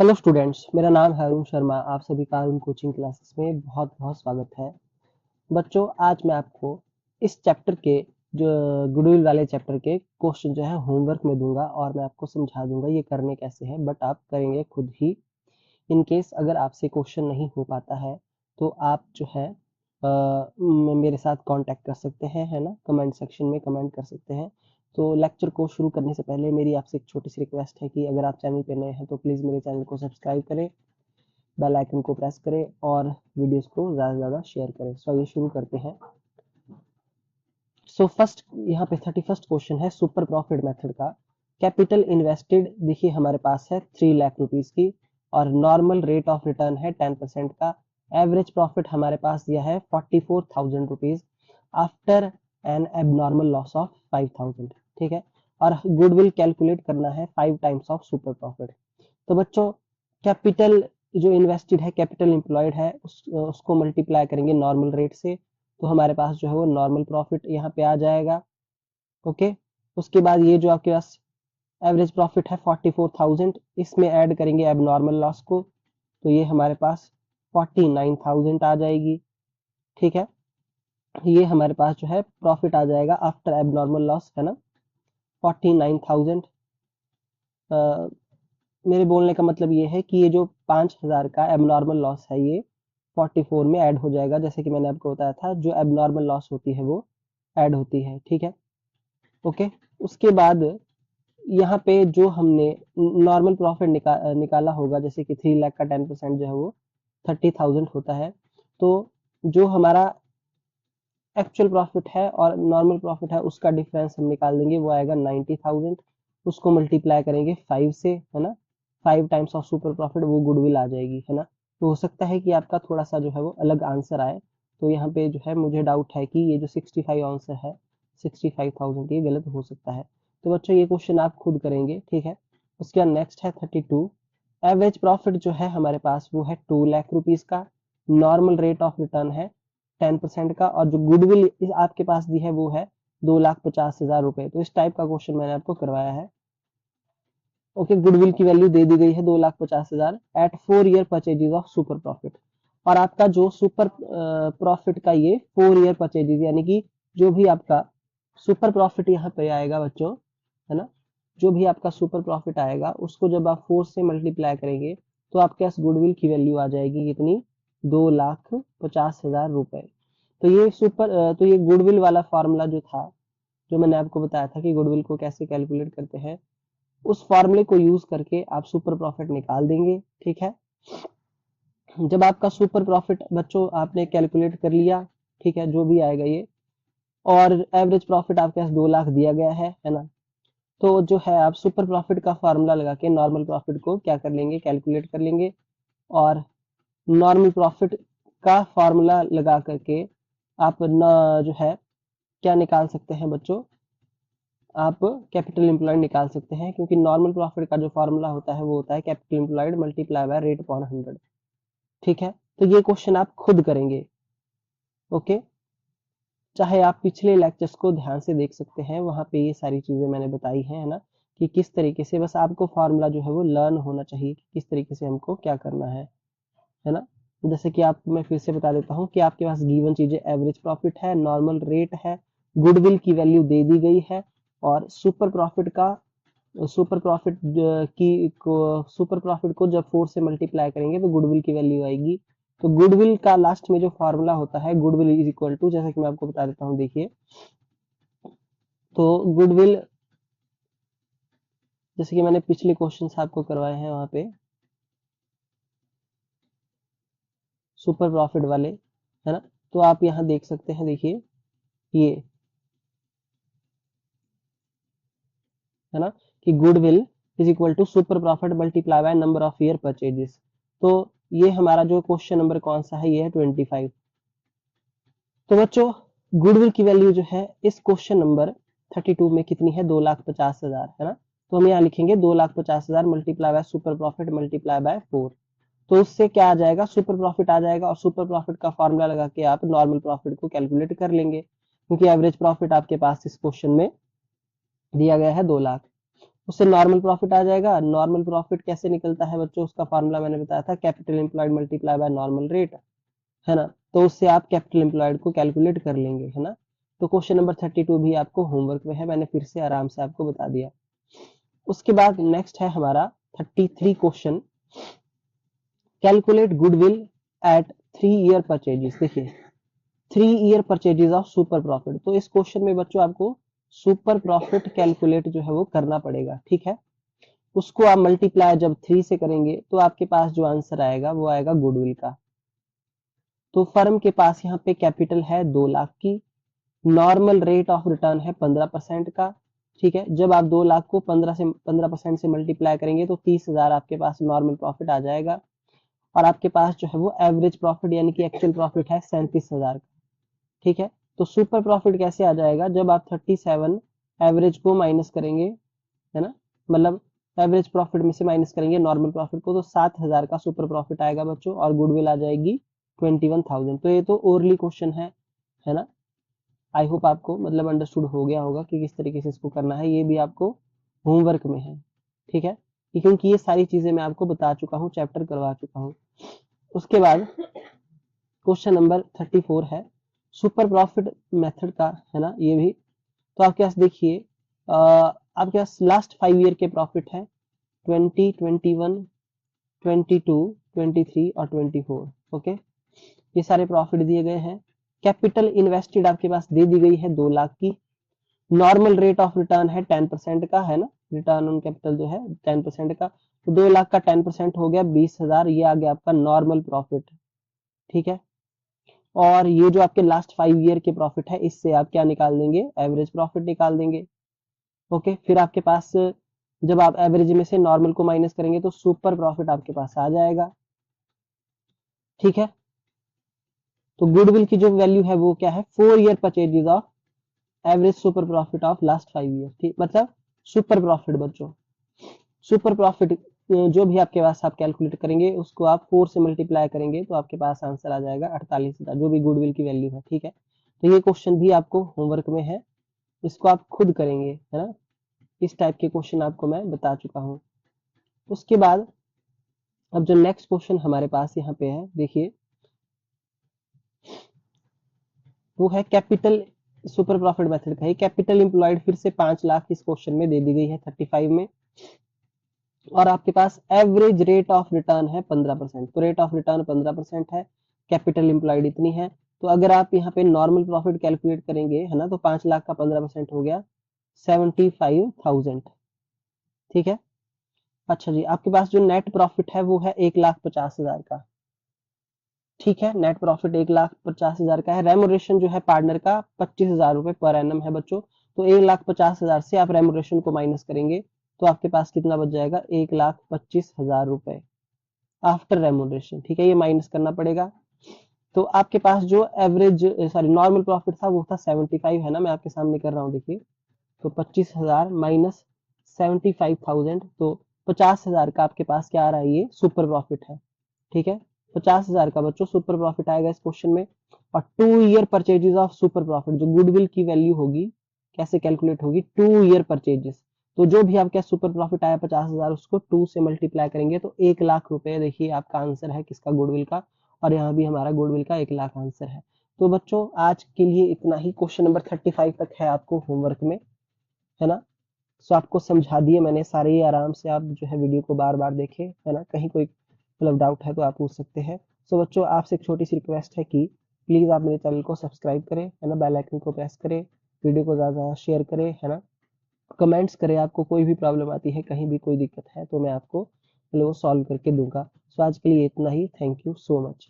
Hello students, मेरा नाम है अरुण शर्मा। आप सभी का अरुण कोचिंग क्लासेस में बहुत बहुत स्वागत है। बच्चों, आज मैं आपको इस चैप्टर के जो गुडविल वाले चैप्टर के क्वेश्चन जो है होमवर्क में दूंगा और मैं आपको समझा दूंगा ये करने कैसे हैं, बट आप करेंगे खुद ही। इन केस अगर आपसे क्वेश्चन नहीं हो पाता है तो आप जो है मेरे साथ कांटेक्ट कर सकते हैं, है ना। कमेंट सेक्शन में कमेंट कर सकते हैं। तो लेक्चर को शुरू करने से पहले मेरी आपसे एक छोटी सी रिक्वेस्ट है कि अगर आप चैनल पे नए हैं तो प्लीज़ मेरे चैनल को सब्सक्राइब करें, बेल आइकन को प्रेस करें और वीडियोस को ज़्यादा से ज़्यादा शेयर करें। सो ये शुरू करते हैं। सो फर्स्ट यहाँ पे 31st क्वेश्चन है सुपर प्रॉफिट मेथड का। कैपिटल इन्वेस्टेड देखिए हमारे पास है 3 लाख रुपीज की और नॉर्मल रेट ऑफ रिटर्न है 10% का। एवरेज प्रॉफिट हमारे पास दिया है 44,000 rupees after N abnormal loss of 5,000। ठीक है। और गुडविल कैलकुलेट करना है 5 टाइम्स ऑफ सुपर प्रॉफिट। तो बच्चों, कैपिटल जो इन्वेस्टेड है, कैपिटल एम्प्लॉयड है, उसको मल्टीप्लाई करेंगे नॉर्मल रेट से, तो हमारे पास जो है वो नॉर्मल प्रॉफिट यहाँ पे आ जाएगा। ओके। उसके बाद ये जो आपके पास एवरेज प्रॉफिट है 44,000, इसमें ऐड करेंगे अब नॉर्मल लॉस को, तो ये हमारे पास 49,000 आ जाएगी। ठीक है। ये हमारे पास जो है प्रॉफिट आ जाएगा आफ्टर एब नॉर्मल लॉस, है ना, 49,000। मेरे बोलने का मतलब ये है कि ये जो 5,000 का एबनॉर्मल लॉस है ये 44 में ऐड हो जाएगा, जैसे कि मैंने आपको बताया था जो एबनॉर्मल लॉस होती है वो ऐड होती है। ठीक है। ओके। उसके बाद यहाँ पे जो हमने नॉर्मल प्रॉफिट निकाला होगा, जैसे कि 3 लाख का 10% जो है वो 30,000 होता है। तो जो हमारा एक्चुअल प्रॉफिट है और नॉर्मल प्रॉफिट है उसका डिफरेंस हम निकाल देंगे, वो आएगा 90,000। उसको मल्टीप्लाई करेंगे 5 से, है ना। 5 टाइम्स ऑफ सुपर प्रॉफिट वो गुडविल आ जाएगी, है ना। तो हो सकता है कि आपका थोड़ा सा जो है वो अलग आंसर आए। तो यहाँ पे जो है मुझे डाउट है कि ये जो 65 आंसर है 65,000 ये गलत हो सकता है। तो बच्चों ये क्वेश्चन आप खुद करेंगे। ठीक है। उसके बाद नेक्स्ट है 32। एवरेज प्रॉफिट जो है हमारे पास वो है 2 लाख रुपीज का। नॉर्मल रेट ऑफ रिटर्न है 10% का और जो गुडविल आपके पास दी है वो है 2,50,000 रुपए। तो इस टाइप का क्वेश्चन मैंने आपको करवाया है। ओके। गुडविल की वैल्यू दे दी गई है 2,50,000 at 4 year purchases of super profit. और आपका जो सुपर प्रॉफिट का ये 4 ईयर परचेजेज, यानी कि जो भी आपका सुपर प्रॉफिट यहाँ पे आएगा बच्चों, है ना, जो भी आपका सुपर प्रॉफिट आएगा उसको जब आप 4 से मल्टीप्लाई करेंगे तो आपके पास गुडविल की वैल्यू आ जाएगी कितनी, 2,50,000 रुपए। तो ये गुडविल वाला फॉर्मूला जो था, जो मैंने आपको बताया था कि गुडविल को कैसे कैलकुलेट करते हैं, उस फॉर्मूले को यूज करके आप सुपर प्रॉफिट निकाल देंगे। ठीक है। जब आपका सुपर प्रॉफिट बच्चों आपने कैलकुलेट कर लिया, ठीक है, जो भी आएगा ये, और एवरेज प्रॉफिट आपके पास 2 लाख दिया गया है ना। तो जो है आप सुपर प्रॉफिट का फार्मूला लगा के नॉर्मल प्रॉफिट को क्या कर लेंगे, कैलकुलेट कर लेंगे। और नॉर्मल प्रॉफिट का फार्मूला लगा करके आप जो है क्या निकाल सकते हैं बच्चों, आप कैपिटल एम्प्लॉयड निकाल सकते हैं, क्योंकि नॉर्मल प्रॉफिट का जो फार्मूला होता है वो होता है capital employed multiply by rate upon 100। ठीक है। तो ये क्वेश्चन आप खुद करेंगे। ओके। चाहे आप पिछले लेक्चर्स को ध्यान से देख सकते हैं, वहां पे ये सारी चीजें मैंने बताई हैं, है ना, कि किस तरीके से, बस आपको फार्मूला जो है वो लर्न होना चाहिए कि किस तरीके से हमको क्या करना है ना। जैसे कि आप, मैं फिर से बता देता हूँ कि आपके पास गिवन चीजें एवरेज प्रॉफिट है, नॉर्मल रेट है, गुडविल की वैल्यू दे दी गई है, और सुपर प्रॉफिट को जब 4 से मल्टीप्लाई करेंगे तो गुडविल की वैल्यू आएगी। तो गुडविल का लास्ट में जो फॉर्मूला होता है, गुडविल इज इक्वल टू, जैसे कि मैं आपको बता देता हूँ, देखिए। तो गुडविल, जैसे कि मैंने पिछले क्वेश्चन आपको करवाए हैं वहां पे सुपर प्रॉफिट वाले, है ना। तो आप यहाँ देख सकते हैं, देखिए ये, है ना, कि goodwill is equal to super profit multiply by number of year purchases. तो ये हमारा जो क्वेश्चन नंबर कौन सा है, ये है 25। तो बच्चों, गुडविल की वैल्यू जो है इस क्वेश्चन नंबर 32 में कितनी है, 2,50,000, है ना। तो हम यहाँ लिखेंगे 2,50,000 multiply by super profit multiply bye 4। तो उससे क्या आ जाएगा, सुपर प्रॉफिट आ जाएगा, और सुपर प्रॉफिट का फॉर्मूला लगा के आप नॉर्मल प्रॉफिट को कैलकुलेट कर लेंगे, क्योंकि एवरेज प्रॉफिट आपके पास इस क्वेश्चन में दिया गया है 2 लाख। उससे नॉर्मल प्रॉफिट आ जाएगा। नॉर्मल प्रॉफिट कैसे निकलता है बच्चों, उसका फॉर्मूला मैंने बताया था, capital employed multiply by normal rate, है ना। तो उससे आप कैपिटल एम्प्लॉयड को कैलकुलेट कर लेंगे, है ना। तो क्वेश्चन नंबर 32 भी आपको होमवर्क में है, मैंने फिर से आराम से आपको बता दिया। उसके बाद नेक्स्ट है हमारा 33 question, calculate goodwill at 3 year purchases. देखिए 3 year purchases of super profit, तो इस क्वेश्चन में बच्चों आपको सुपर प्रॉफिट कैलकुलेट जो है वो करना पड़ेगा, ठीक है। उसको आप मल्टीप्लाई जब 3 से करेंगे तो आपके पास जो आंसर आएगा वो आएगा गुडविल का। तो फर्म के पास यहाँ पे कैपिटल है 2 लाख की, नॉर्मल रेट ऑफ रिटर्न है 15% का, ठीक है। जब आप 2 लाख को 15% से मल्टीप्लाई करेंगे तो 30,000 आपके पास नॉर्मल प्रॉफिट आ जाएगा। और आपके पास जो है वो एवरेज प्रॉफिट यानी कि एक्चुअल प्रॉफिट है 37,000 का, ठीक है। तो सुपर प्रॉफिट कैसे आ जाएगा, जब आप 37 एवरेज को माइनस करेंगे, है ना, मतलब एवरेज प्रॉफिट में से माइनस करेंगे नॉर्मल प्रॉफिट को, तो 7,000 का सुपर प्रॉफिट आएगा बच्चों, और गुडविल आ जाएगी 21,000। तो ये तो ओरली क्वेश्चन है ना। आई होप आपको मतलब अंडरस्टूड हो गया होगा कि किस तरीके से इसको करना है, ये भी आपको होमवर्क में है, ठीक है। क्योंकि ये सारी चीजें मैं आपको बता चुका हूँ, चैप्टर करवा चुका हूँ। उसके बाद क्वेश्चन नंबर 34 है सुपर प्रॉफिट मेथड का, है ना, ये भी। तो आपके पास देखिए आपके पास लास्ट 5 ईयर के प्रॉफिट है 20, 21, 22, 23 और 24, ओके। ये सारे प्रॉफिट दिए गए हैं। कैपिटल इन्वेस्टेड आपके पास दे दी गई है 2 लाख की। नॉर्मल रेट ऑफ रिटर्न है 10% का, है ना, रिटर्न ऑन कैपिटल जो है 10% का। तो 2 लाख का 10% हो गया 20,000, ये आ गया आपका नॉर्मल प्रॉफिट, ठीक है। और ये जो आपके लास्ट 5 ईयर के प्रॉफिट है, इससे आप क्या निकाल देंगे, एवरेज प्रॉफिट निकाल देंगे, ओके। फिर आपके पास जब आप एवरेज में से नॉर्मल को माइनस करेंगे तो सुपर प्रॉफिट आपके पास आ जाएगा, ठीक है। तो गुडविल की जो वैल्यू है वो क्या है, 4 year purchases of average super profit of last 5 year, ठीक, मतलब सुपर प्रॉफिट बच्चों, सुपर प्रॉफिट जो भी आपके पास आप कैलकुलेट करेंगे उसको आप 4 से मल्टीप्लाई करेंगे तो आपके पास आंसर आ जाएगा 48,000, जो भी गुडविल की वैल्यू है, ठीक है। तो ये क्वेश्चन भी आपको होमवर्क में है, इसको आप खुद करेंगे, है ना। इस टाइप के क्वेश्चन आपको मैं बता चुका हूँ। उसके बाद अब जो नेक्स्ट क्वेश्चन हमारे पास यहाँ पे है, देखिए वो है कैपिटल सुपर प्रॉफिट मेथड का ही, कैपिटल एम्प्लॉयड फिर से 5 लाख इस क्वेश्चन में दे दी गई है 35 में, और आपके पास एवरेज रेट ऑफ रिटर्न है 15%। तो रेट ऑफ रिटर्न 15% है, कैपिटल एम्प्लॉयड इतनी है। तो अगर आप यहाँ पे नॉर्मल प्रॉफिट कैलकुलेट करेंगे, है ना, तो 5 लाख का 15% हो गया 75,000, ठीक है। अच्छा जी, आपके पास जो नेट प्रॉफिट है वो है 1,50,000 का, ठीक है। नेट प्रॉफिट 1,50,000 का है। रेमोरेशन जो है पार्टनर का 25,000 रुपए पर एनम है बच्चों। तो 1,50,000 से आप रेमोरेशन को माइनस करेंगे तो आपके पास कितना बच जाएगा, 1,25,000 रुपए आफ्टर रेमोरेशन, ठीक है। ये माइनस करना पड़ेगा। तो आपके पास जो एवरेज सॉरी नॉर्मल प्रॉफिट था वो था 75, है ना, मैं आपके सामने कर रहा हूँ, देखिए। तो 25,000 माइनस 75,000, तो 50,000 का आपके पास क्या आ रहा है, ये सुपर प्रॉफिट है, ठीक है। 50,000 का बच्चों सुपर प्रॉफिट आएगा इस क्वेश्चन में। और 2 year purchases of super profit, जो गुडविल की वैल्यू होगी कैसे कैलकुलेट होगी, 2 ईयर परचेजेस। तो जो भी आपका सुपर प्रॉफिट आया 50,000 उसको 2 से मल्टीप्लाई करेंगे तो 1,00,000 रुपए, देखिए आपका आंसर है किसका, गुडविल का। और यहाँ भी हमारा गुडविल का 1,00,000 आंसर है। तो बच्चों आज के लिए इतना ही, क्वेश्चन नंबर 35 तक है आपको होमवर्क में, है ना। सो आपको समझा दिए मैंने सारे ही, आराम से आप जो है वीडियो को बार बार देखें, है ना। कहीं कोई मतलब डाउट है तो आप पूछ सकते हैं। सो बच्चों आपसे एक छोटी सी रिक्वेस्ट है कि प्लीज आप मेरे चैनल को सब्सक्राइब करें, है ना, बेल आइकन को प्रेस करें, वीडियो को ज्यादा शेयर करें, है ना, कमेंट्स करें। आपको कोई भी प्रॉब्लम आती है, कहीं भी कोई दिक्कत है तो मैं आपको मतलब वो सॉल्व करके दूंगा। सो आज के लिए इतना ही, थैंक यू सो मच।